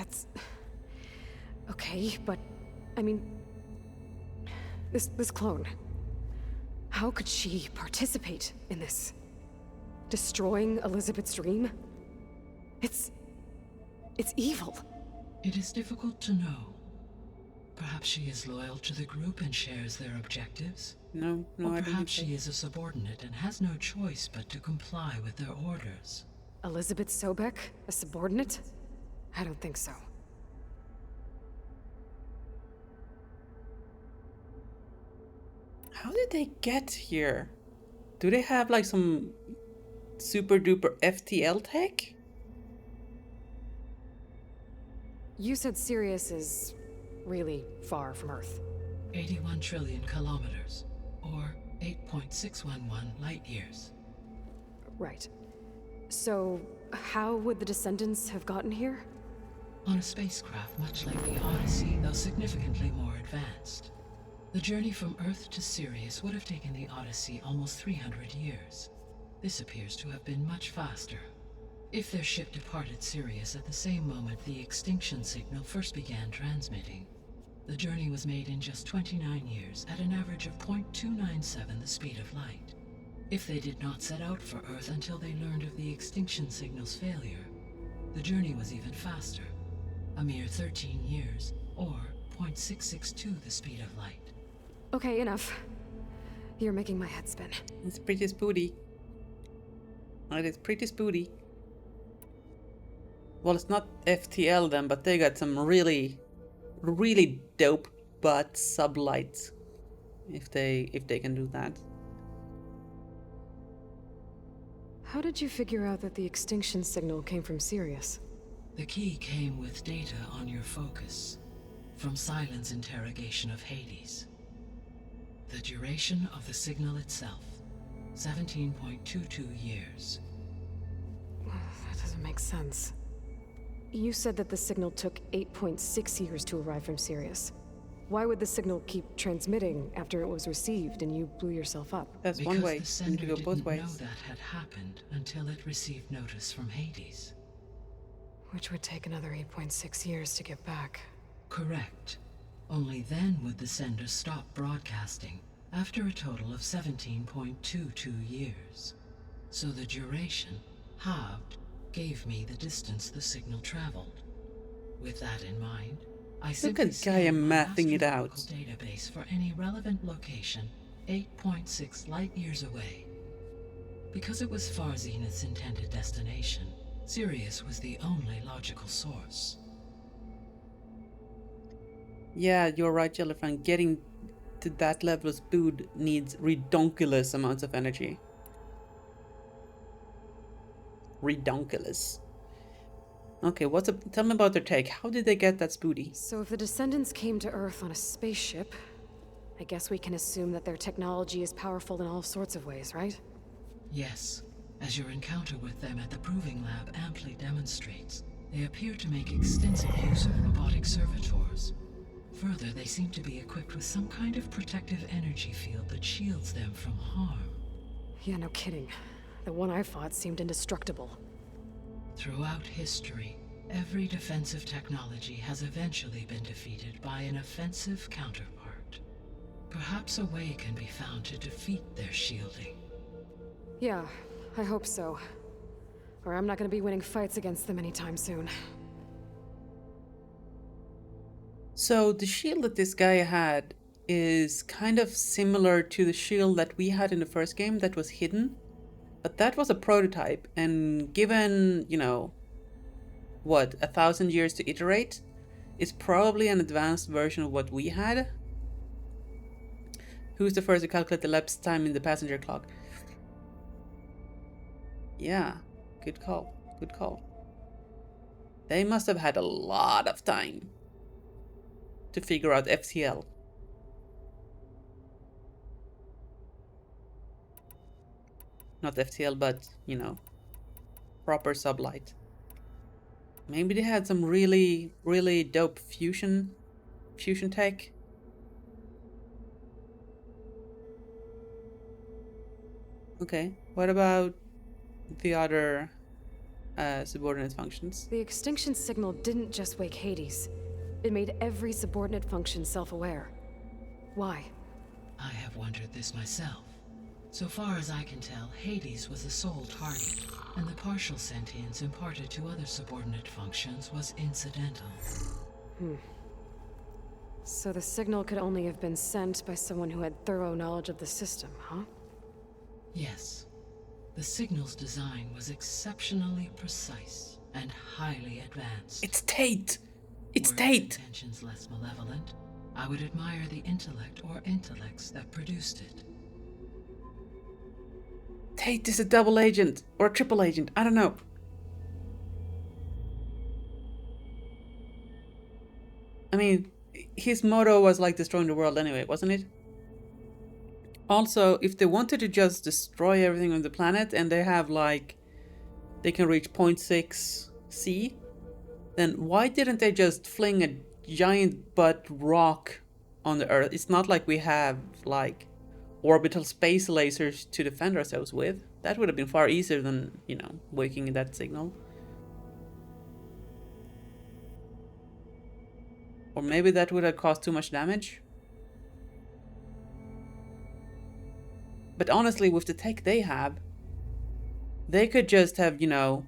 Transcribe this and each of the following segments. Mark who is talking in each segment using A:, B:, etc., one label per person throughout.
A: That's... Okay, but... I mean... This clone... How could she participate in this? Destroying Elizabeth's dream? It's evil.
B: It is difficult to know. Perhaps she is loyal to the group and shares their objectives.
C: No,
B: Or
C: I don't think
B: perhaps
C: so.
B: she is a subordinate and has no choice but to comply with their orders.
A: Elizabeth Sobek, a subordinate? I don't think so.
C: How did they get here? Do they have like some super duper FTL tech?
A: You said Sirius is really far from Earth.
B: 81 trillion kilometers, or 8.611 light years.
A: Right. So, how would the descendants have gotten here?
B: On a spacecraft much like the Odyssey, though significantly more advanced. The journey from Earth to Sirius would have taken the Odyssey almost 300 years. This appears to have been much faster. If their ship departed Sirius at the same moment the extinction signal first began transmitting, the journey was made in just 29 years at an average of 0.297 the speed of light. If they did not set out for Earth until they learned of the extinction signal's failure, the journey was even faster, a mere 13 years, or 0.662 the speed of light.
A: Okay, enough. You're making my head spin.
C: It's pretty spooky. It is pretty spooky. Well, it's not FTL then, but they got some really dope butt sublights. If they can do that.
A: How did you figure out that the extinction signal came from Sirius?
B: The key came with data on your focus, from Silent's interrogation of Hades. The duration of the signal itself, 17.22 years.
A: That doesn't make sense. You said that the signal took 8.6 years to arrive from Sirius. Why would the signal keep transmitting after it was received and you blew yourself up?
C: That's
B: Because
C: one way.
B: the
C: You
B: sender
C: need to go
B: didn't
C: both
B: know
C: ways.
B: that had happened until it received notice from Hades.
A: Which would take another 8.6 years to get back.
B: Correct. Only then would the sender stop broadcasting, after a total of 17.22 years. So the duration, halved, gave me the distance the signal traveled. With that in mind, I simply
C: at Gaia
B: scanned my
C: mathing it out.
B: astronomical database for any relevant location 8.6 light years away. Because it was far Zenith's intended destination, Sirius was the only logical source.
C: Yeah, you're right, Jellyfan. Getting to that level of speed needs redonkulous amounts of energy. Redonkulous. Okay, tell me about their take. How did they get that spoody?
A: So if the descendants came to Earth on a spaceship, I guess we can assume that their technology is powerful in all sorts of ways, right?
B: Yes, as your encounter with them at the Proving Lab amply demonstrates, they appear to make extensive use of robotic servitors. Further, they seem to be equipped with some kind of protective energy field that shields them from harm.
A: Yeah, no kidding. The one I fought seemed indestructible.
B: Throughout history, every defensive technology has eventually been defeated by an offensive counterpart. Perhaps a way can be found to defeat their shielding.
A: Yeah, I hope so. Or I'm not gonna be winning fights against them anytime soon.
C: So the shield that this guy had is kind of similar to the shield that we had in the first game that was hidden. But that was a prototype, and given, 1,000 years to iterate, it's probably an advanced version of what we had. Who's the first to calculate the elapsed time in the passenger clock? Yeah, good call, good call. They must have had a lot of time to figure out FTL. Not FTL, but, proper sublight. Maybe they had some really dope fusion tech. Okay, what about the other subordinate functions.
A: The extinction signal didn't just wake Hades. It made every subordinate function self-aware. Why?
B: I have wondered this myself. So far as I can tell, Hades was the sole target, and the partial sentience imparted to other subordinate functions was incidental.
A: So the signal could only have been sent by someone who had thorough knowledge of the system, huh?
B: Yes. The signal's design was exceptionally precise and highly advanced.
C: It's Tate! It's
B: Were
C: Tate!
B: intentions less malevolent, I would admire the intellect or intellects that produced it.
C: Tate is a double agent or a triple agent. I don't know. I mean, his motto was like destroying the world anyway, wasn't it? Also, if they wanted to just destroy everything on the planet and they have like, they can reach 0.6 C, then why didn't they just fling a giant butt rock on the Earth? It's not like we have like orbital space lasers to defend ourselves with. That would have been far easier than, you know, waking that signal. Or maybe that would have caused too much damage. But honestly, with the tech they have, they could just have, you know,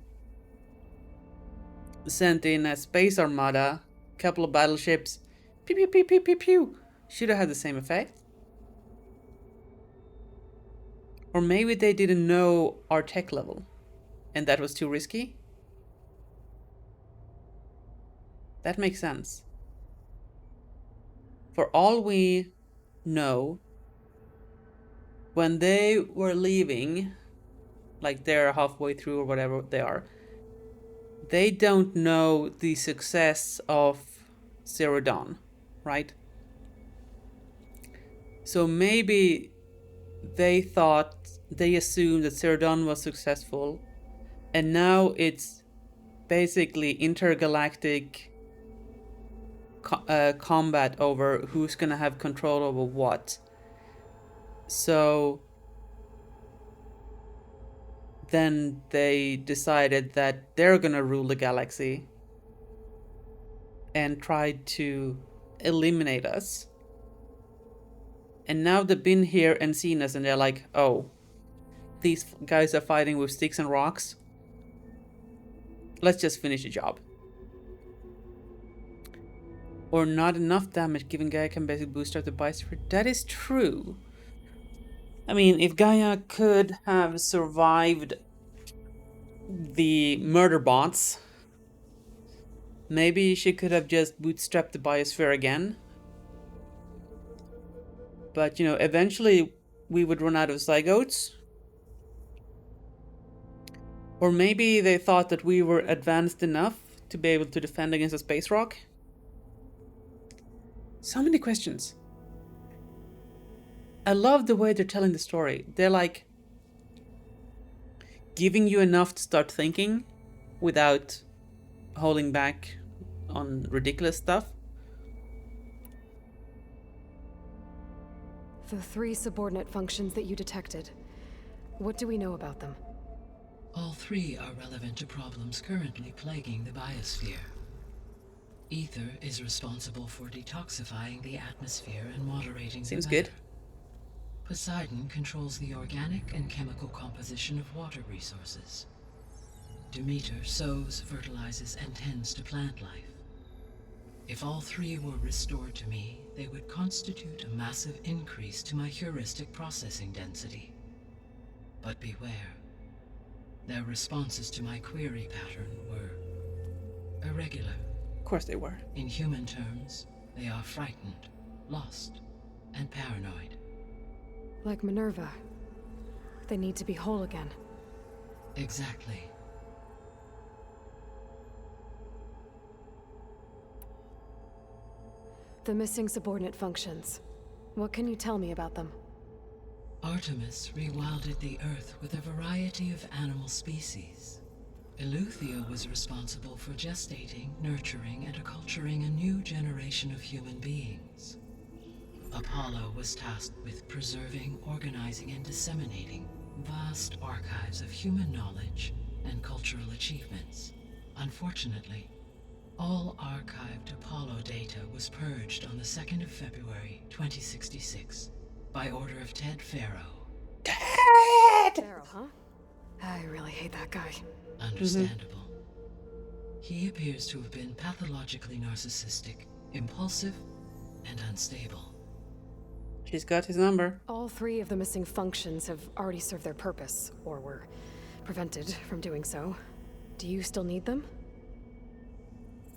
C: sent in a space armada, couple of battleships, pew pew pew pew pew pew. Should have had the same effect. Or maybe they didn't know our tech level, and that was too risky. That makes sense. For all we know, when they were leaving, like they're halfway through or whatever they are, they don't know the success of Zero Dawn, right? So maybe they assumed that Zero Dawn was successful, and now it's basically intergalactic combat over who's gonna have control over what. So then they decided that they're gonna rule the galaxy and tried to eliminate us. And now they've been here and seen us and they're like, oh, these guys are fighting with sticks and rocks. Let's just finish the job. Or not enough damage, given Gaia can basically boost up the biosphere. That is true. I mean, if Gaia could have survived the murder bots, maybe she could have just bootstrapped the biosphere again. But, you know, eventually we would run out of zygotes. Or maybe they thought that we were advanced enough to be able to defend against a space rock. So many questions. I love the way they're telling the story. They're like giving you enough to start thinking without holding back on ridiculous stuff.
A: The 3 subordinate functions that you detected. What do we know about them?
B: All 3 are relevant to problems currently plaguing the biosphere. Ether is responsible for detoxifying the atmosphere and moderating the
C: Seems
B: weather.
C: good.
B: Poseidon controls the organic and chemical composition of water resources. Demeter sows, fertilizes, and tends to plant life. If all 3 were restored to me, they would constitute a massive increase to my heuristic processing density. But beware. Their responses to my query pattern were irregular.
C: Of course they were.
B: In human terms, they are frightened, lost, and paranoid.
A: Like Minerva. They need to be whole again.
B: Exactly.
A: The missing subordinate functions. What can you tell me about them?
B: Artemis rewilded the Earth with a variety of animal species. Eleuthia was responsible for gestating, nurturing, and acculturating a new generation of human beings. Apollo was tasked with preserving, organizing, and disseminating vast archives of human knowledge and cultural achievements. Unfortunately, all archived Apollo data was purged on the 2nd of February, 2066, by order of Ted Farrow.
A: Pharaoh, huh? I really hate that guy.
B: Understandable. He appears to have been pathologically narcissistic, impulsive, and unstable.
C: She's got his number.
A: All 3 of the missing functions have already served their purpose, or were prevented from doing so. Do you still need them?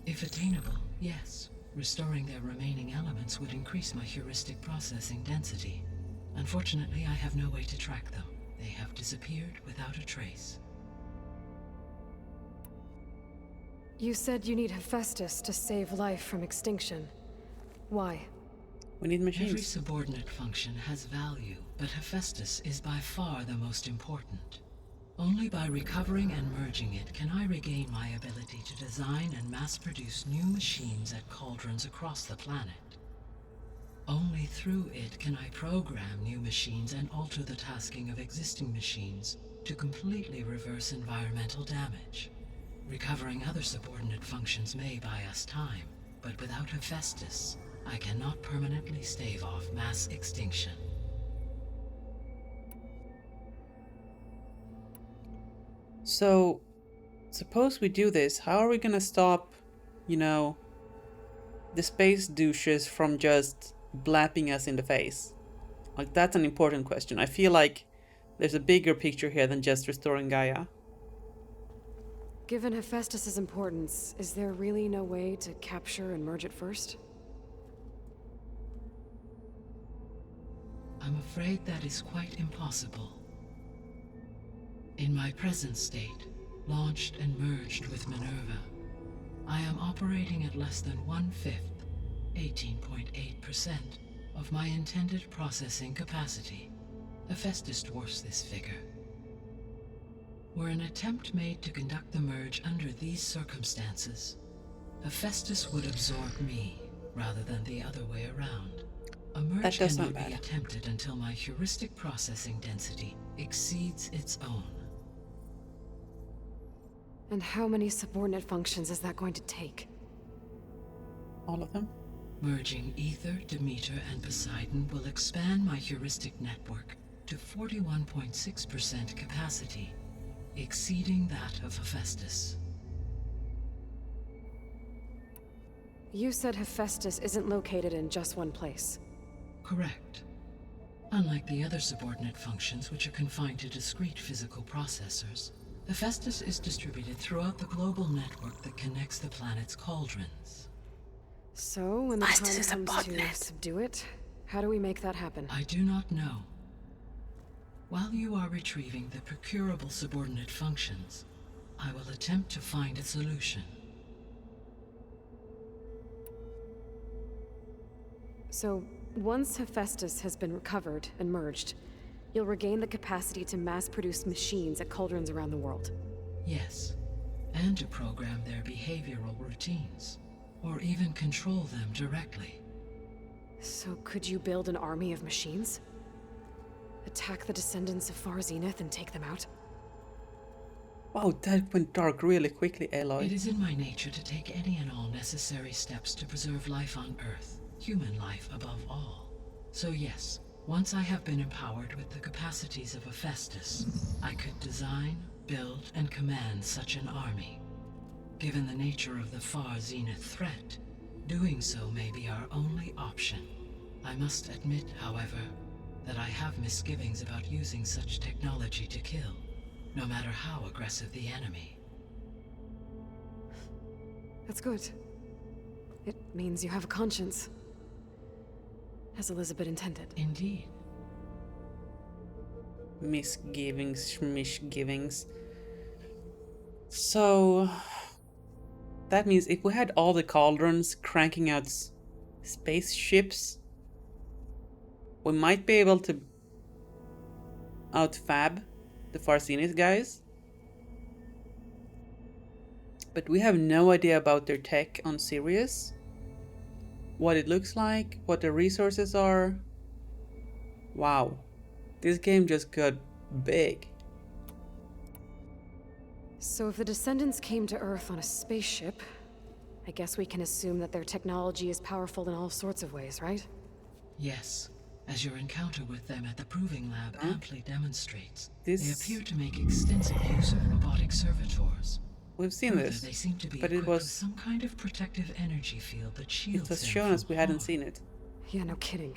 B: If attainable, yes. Restoring their remaining elements would increase my heuristic processing density. Unfortunately, I have no way to track them. They have disappeared without a trace.
A: You said you need Hephaestus to save life from extinction. Why?
C: We need
B: Every
C: machines.
B: subordinate function has value, but Hephaestus is by far the most important. Only by recovering and merging it can I regain my ability to design and mass-produce new machines at cauldrons across the planet. Only through it can I program new machines and alter the tasking of existing machines to completely reverse environmental damage. Recovering other subordinate functions may buy us time, but without Hephaestus, I cannot permanently stave off mass extinction.
C: So, suppose we do this, how are we gonna stop, the space douches from just blapping us in the face? Like, that's an important question. I feel like there's a bigger picture here than just restoring Gaia.
A: Given Hephaestus's importance, is there really no way to capture and merge it first?
B: I'm afraid that is quite impossible. In my present state, launched and merged with Minerva, I am operating at less than 1/5, 18.8%, of my intended processing capacity. Hephaestus dwarfs this figure. Were an attempt made to conduct the merge under these circumstances, Hephaestus would absorb me rather than the other way around. A merge
C: That does
B: cannot
C: sound
B: be
C: bad.
B: attempted until my heuristic processing density exceeds its own.
A: And how many subordinate functions is that going to take?
C: All of them?
B: Merging Ether, Demeter, and Poseidon will expand my heuristic network to 41.6% capacity, exceeding that of Hephaestus.
A: You said Hephaestus isn't located in just one place.
B: Correct. Unlike the other subordinate functions, which are confined to discrete physical processors, Hephaestus is distributed throughout the global network that connects the planet's cauldrons.
A: So, when the
C: Hephaestus
A: time
C: is a
A: comes to
C: botnet.
A: subdue it, how do we make that happen?
B: I do not know. While you are retrieving the procurable subordinate functions, I will attempt to find a solution.
A: So, once Hephaestus has been recovered and merged, you'll regain the capacity to mass-produce machines at cauldrons around the world.
B: Yes, and to program their behavioral routines, or even control them directly.
A: So could you build an army of machines? Attack the descendants of Far Zenith and take them out?
C: Wow, that went dark really quickly,
B: It
C: Aloy.
B: is in my nature to take any and all necessary steps to preserve life on Earth, human life above all. So yes, once I have been empowered with the capacities of Hephaestus, I could design, build, and command such an army. Given the nature of the Far Zenith threat, doing so may be our only option. I must admit, however, that I have misgivings about using such technology to kill, no matter how aggressive the enemy.
A: That's good. It means you have a conscience. As Elizabeth intended.
B: Indeed.
C: Misgivings, schmishgivings. So, that means if we had all the cauldrons cranking out spaceships, we might be able to outfab the Far Zenith guys. But we have no idea about their tech on Sirius. What it looks like, what the resources are. Wow. This game just got big.
A: So if the descendants came to Earth on a spaceship, I guess we can assume that their technology is powerful in all sorts of ways, right?
B: Yes, as your encounter with them at the Proving Lab amply demonstrates,
C: This-
B: they appear to make extensive use of robotic servitors.
C: We've seen
B: Further,
C: this,
B: they seem to be
C: but
B: equipped
C: it
B: with
C: was
B: some kind of protective energy field that shields
C: was
B: them
C: shown
B: from
C: us we hadn't
B: harm.
C: seen it.
A: Yeah, no kidding.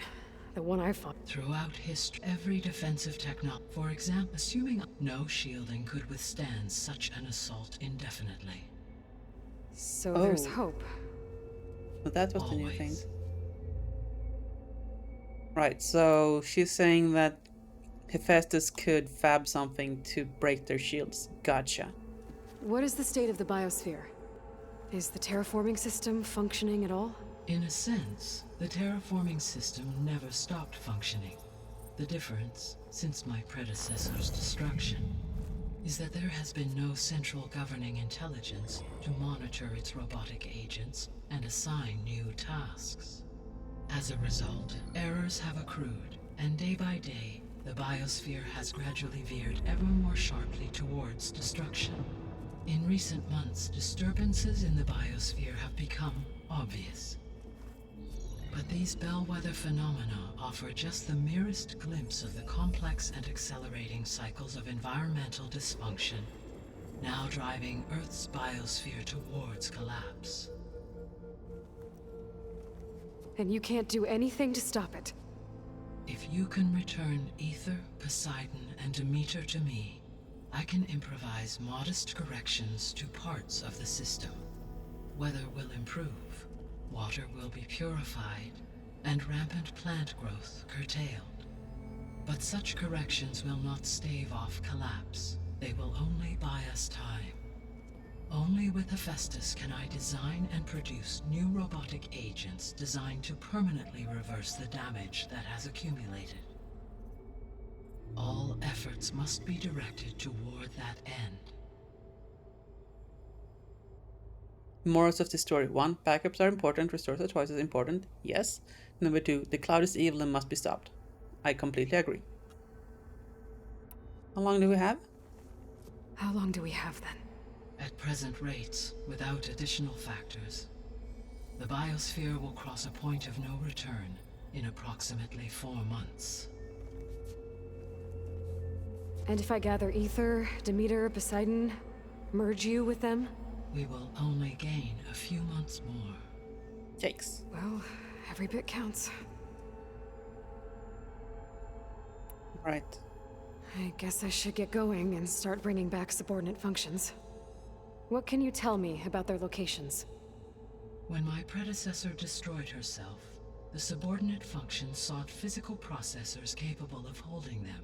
A: The one I fought.
B: Throughout history, every defensive technology, for example, assuming no shielding could withstand such an assault indefinitely.
A: So there's
C: Oh.
A: hope.
C: But that was the new thing.
B: Always.
C: Right, so she's saying that Hephaestus could fab something to break their shields. Gotcha.
A: What is the state of the biosphere? Is the terraforming system functioning at all?
B: In a sense, the terraforming system never stopped functioning. The difference, since my predecessor's destruction, is that there has been no central governing intelligence to monitor its robotic agents and assign new tasks. As a result, errors have accrued, and day by day, the biosphere has gradually veered ever more sharply towards destruction. In recent months, disturbances in the biosphere have become obvious. But these bellwether phenomena offer just the merest glimpse of the complex and accelerating cycles of environmental dysfunction, now driving Earth's biosphere towards collapse.
A: And you can't do anything to stop it.
B: If you can return Ether, Poseidon, and Demeter to me, I can improvise modest corrections to parts of the system. Weather will improve, water will be purified, and rampant plant growth curtailed. But such corrections will not stave off collapse. They will only buy us time. Only with Hephaestus can I design and produce new robotic agents designed to permanently reverse the damage that has accumulated. All efforts must be directed toward that end.
C: Morals of the story. 1. Backups are important. Restores are twice as important. Yes. Number 2. The cloud is evil and must be stopped. I completely agree. How long do we have?
A: How long do we have then?
B: At present rates, without additional factors, the biosphere will cross a point of no return in approximately 4 months.
A: And if I gather Ether, Demeter, Poseidon, merge you with them?
B: We will only gain a few months more.
C: Yikes.
A: Well, every bit counts.
C: Right.
A: I guess I should get going and start bringing back subordinate functions. What can you tell me about their locations?
B: When my predecessor destroyed herself, the subordinate functions sought physical processors capable of holding them.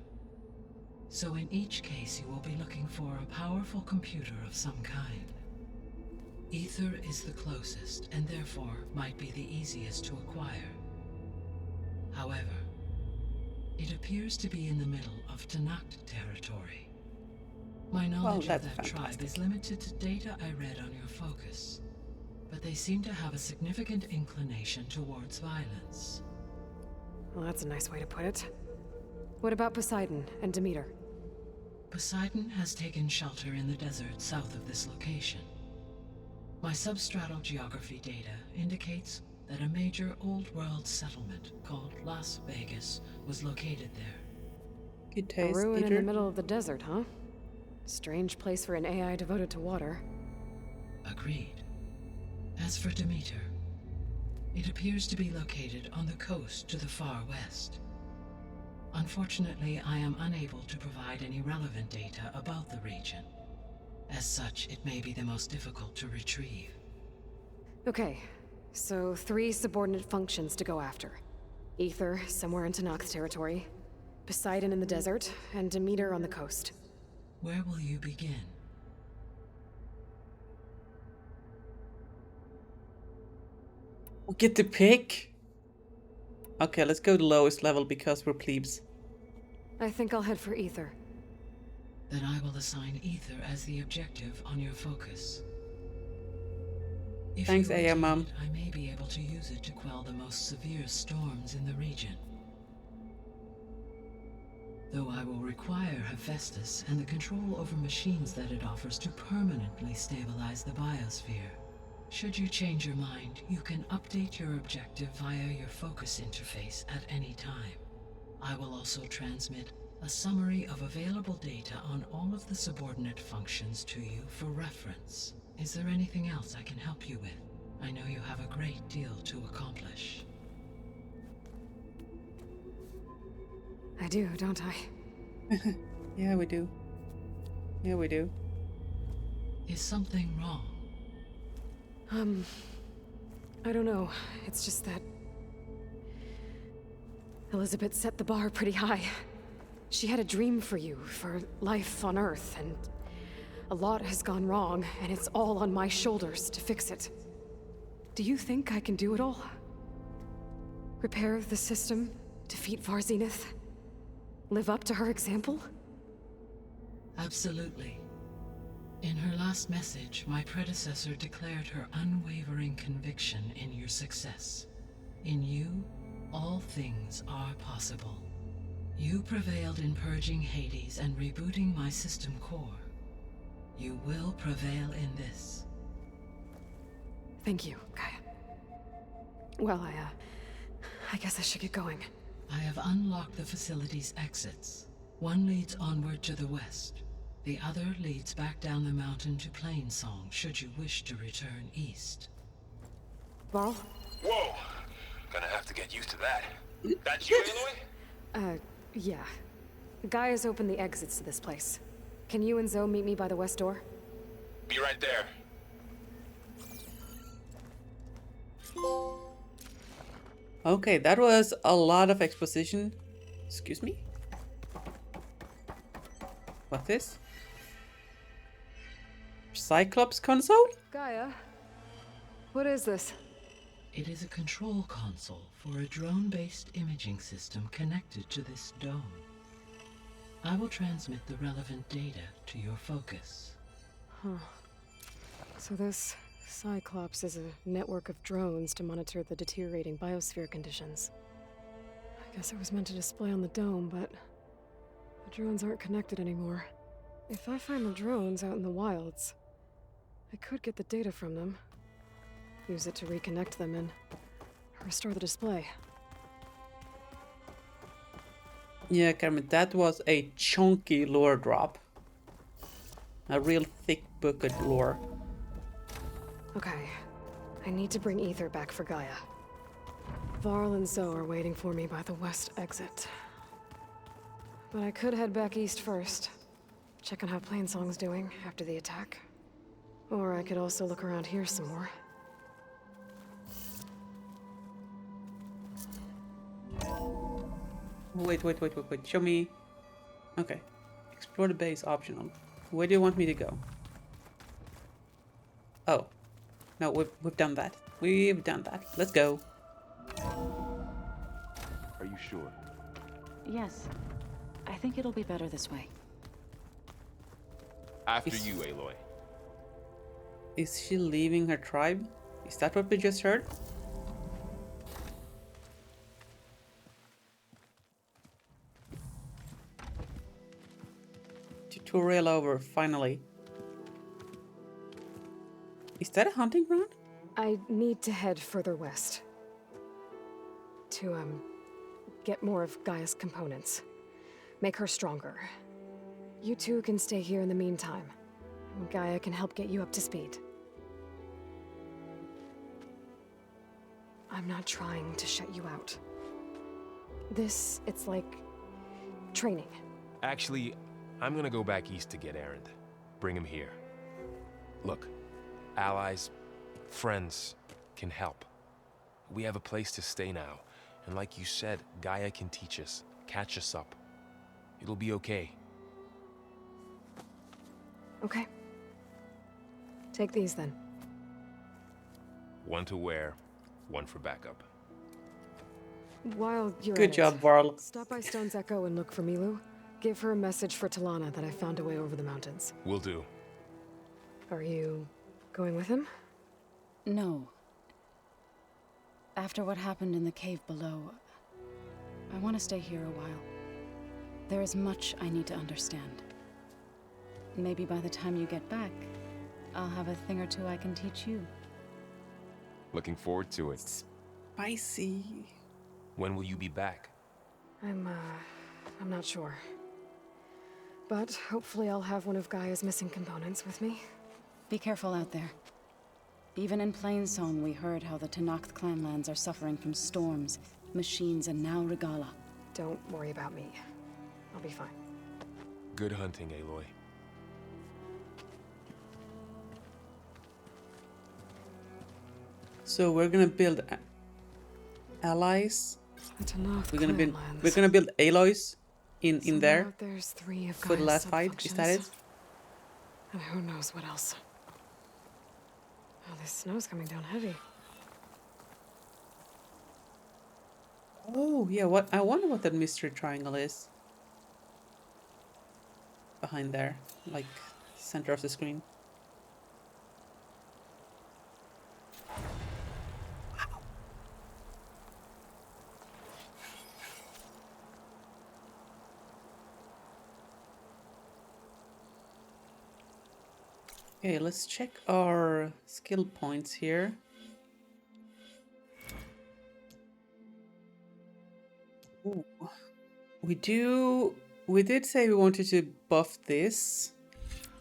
B: So in each case you will be looking for a powerful computer of some kind. Ether is the closest, and therefore might be the easiest to acquire. However, it appears to be in the middle of Tanakh territory. My knowledge of
C: that's
B: that tribe
C: fantastic.
B: is limited to data I read on your focus, but they seem to have a significant inclination towards violence.
A: Well, that's a nice way to put it. What about Poseidon and Demeter?
B: Poseidon has taken shelter in the desert south of this location. My substratal geography data indicates that a major old-world settlement called Las Vegas was located there.
C: Good
A: A
C: taste,
A: ruin in
C: Peter.
A: the middle of the desert, huh? Strange place for an AI devoted to water.
B: Agreed. As for Demeter, it appears to be located on the coast to the far west. Unfortunately, I am unable to provide any relevant data about the region. As such, it may be the most difficult to retrieve.
A: Okay, so 3 subordinate functions to go after. Ether, somewhere in Tanakh territory. Poseidon in the desert, and Demeter on the coast.
B: Where will you begin?
C: We get to pick? Okay, let's go to lowest level because we're plebes.
A: I think I'll head for Ether.
B: Then I will assign Ether as the objective on your focus. If
C: Thanks,
B: you
C: Aya,
B: obtain
C: Mom.
B: it, I may be able to use it to quell the most severe storms in the region. though I will require Hephaestus and the control over machines that it offers to permanently stabilize the biosphere. Should you change your mind, you can update your objective via your focus interface at any time. I will also transmit a summary of available data on all of the subordinate functions to you for reference. Is there anything else I can help you with? I know you have a great deal to accomplish.
A: I do, don't I?
C: Yeah, we do. Yeah, we do.
B: Is something wrong?
A: I don't know. It's just that Elizabeth set the bar pretty high. She had a dream for you, for life on Earth, and a lot has gone wrong, and it's all on my shoulders to fix it. Do you think I can do it all? Repair the system, defeat Varzenith, live up to her example?
B: Absolutely. In her last message, my predecessor declared her unwavering conviction in your success. In you, all things are possible. You prevailed in purging Hades and rebooting my system core. You will prevail in this.
A: Thank you, Gaia. Well, I guess I should get going.
B: I have unlocked the facility's exits. One leads onward to the west. The other leads back down the mountain to Plainsong, should you wish to return east.
A: Varl?
D: Whoa! Gonna have to get used to that. That's you, Aloy?
A: Yeah. Gaia's opened the exits to this place. Can you and Zoe meet me by the west door?
D: Be right there.
C: Okay, that was a lot of exposition. Excuse me? What's this? Cyclops console?
A: Gaia? What is this?
B: It is a control console for a drone-based imaging system connected to this dome. I will transmit the relevant data to your focus.
A: Huh. So this Cyclops is a network of drones to monitor the deteriorating biosphere conditions. I guess it was meant to display on the dome, but the drones aren't connected anymore. If I find the drones out in the wilds, I could get the data from them, use it to reconnect them and restore the display.
C: Yeah, Carmen, that was a chunky lore drop. A real thick book of lore.
A: Okay, I need to bring Ether back for Gaia. Varl and Zoe are waiting for me by the west exit. But I could head back east first, check on how Plainsong's doing after the attack. Or I could also look around here some more.
C: Wait. Show me. Okay. Explore the base optional. Where do you want me to go? Oh. No, we've done that. We've done that. Let's go.
E: Are you sure?
F: Yes. I think it'll be better this way.
E: After you, Aloy.
C: Is she leaving her tribe? Is that what we just heard? Tutorial over, finally. Is that a hunting ground?
A: I need to head further west. To, get more of Gaia's components. Make her stronger. You two can stay here in the meantime. Gaia can help get you up to speed. I'm not trying to shut you out. It's like training.
D: Actually, I'm gonna go back east to get Erend. Bring him here. Look, allies, friends can help. We have a place to stay now. And like you said, Gaia can teach us, catch us up. It'll be okay.
A: Okay. Take these then.
D: One to wear, one for backup.
A: While you're
C: Good
A: at
C: job,
A: it,
C: Varl.
A: stop by Stone's Echo and look for Milu. Give her a message for Talana that I found a way over the mountains.
D: Will do.
A: Are you going with him?
F: No. After what happened in the cave below, I want to stay here a while. There is much I need to understand. Maybe by the time you get back, I'll have a thing or two I can teach you.
D: Looking forward to it.
C: Spicy.
D: When will you be back?
A: I'm not sure. But hopefully I'll have one of Gaia's missing components with me.
F: Be careful out there. Even in Plainsong, we heard how the Tenakth clanlands are suffering from storms, machines, and now Regala.
A: Don't worry about me. I'll be fine.
D: Good hunting, Aloy.
C: So we're gonna build allies.
A: The Tenakth
C: We're gonna build.
A: clanlands.
C: We're gonna build Aloys in
A: Somehow
C: there
A: there's 3 of
C: for the
A: Gaia's
C: last fight. Is that it?
A: subfunctions. And who knows what else. Oh, this snow's coming down heavy.
C: Oh yeah. What I wonder what that mystery triangle is. Behind there, like center of the screen. Okay, let's check our skill points here. Ooh. We did say we wanted to buff this,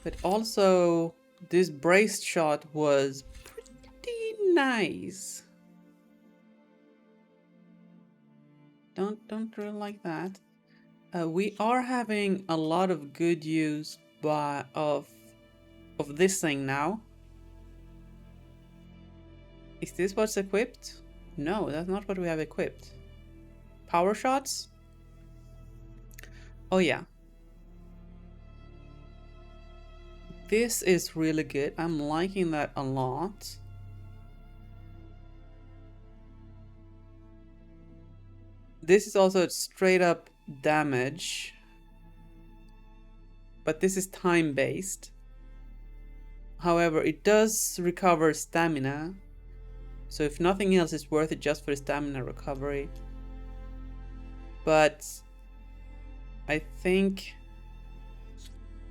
C: but also this braced shot was pretty nice. Don't really like that. We are having a lot of good use of this thing now. Is this what's equipped? No, that's not what we have equipped. Power shots? Oh yeah. This is really good. I'm liking that a lot. This is also straight up damage. But this is time based. However, it does recover stamina. So if nothing else, it's worth it just for the stamina recovery. But I think,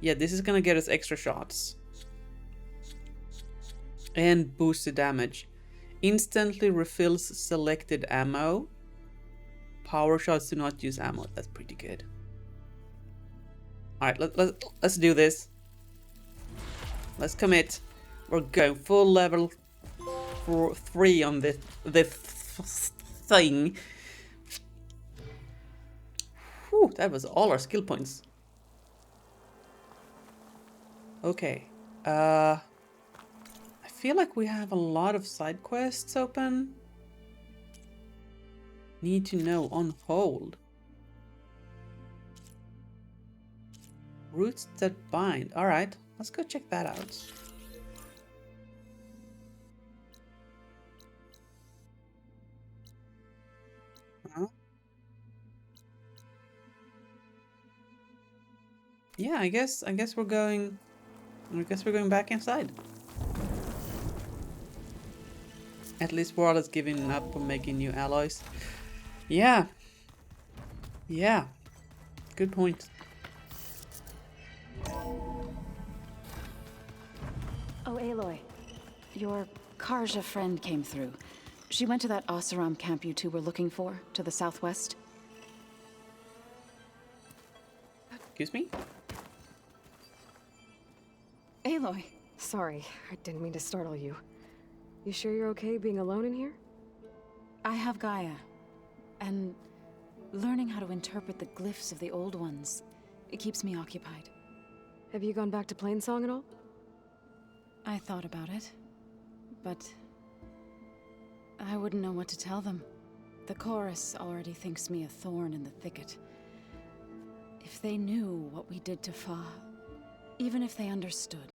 C: yeah, this is gonna get us extra shots. And boost the damage. Instantly refills selected ammo. Power shots do not use ammo. That's pretty good. Alright, let's do this. Let's commit. We're going full level 3 on this thing. Whew, that was all our skill points. Okay. I feel like we have a lot of side quests open. Need to know on hold. Roots that bind. Alright, let's go check that out. Huh? Yeah, I guess we're going back inside. At least World is giving up on making new alloys. Yeah. Yeah. Good point.
F: Oh, Aloy. Your Karja friend came through. She went to that Oseram camp you two were looking for, to the southwest.
C: Excuse me?
F: Aloy.
A: Sorry, I didn't mean to startle you. You sure you're okay being alone in here?
F: I have Gaia. And learning how to interpret the glyphs of the old ones, it keeps me occupied.
A: Have you gone back to Plainsong at all?
F: I thought about it, but I wouldn't know what to tell them. The chorus already thinks me a thorn in the thicket. If they knew what we did to Fa, even if they understood,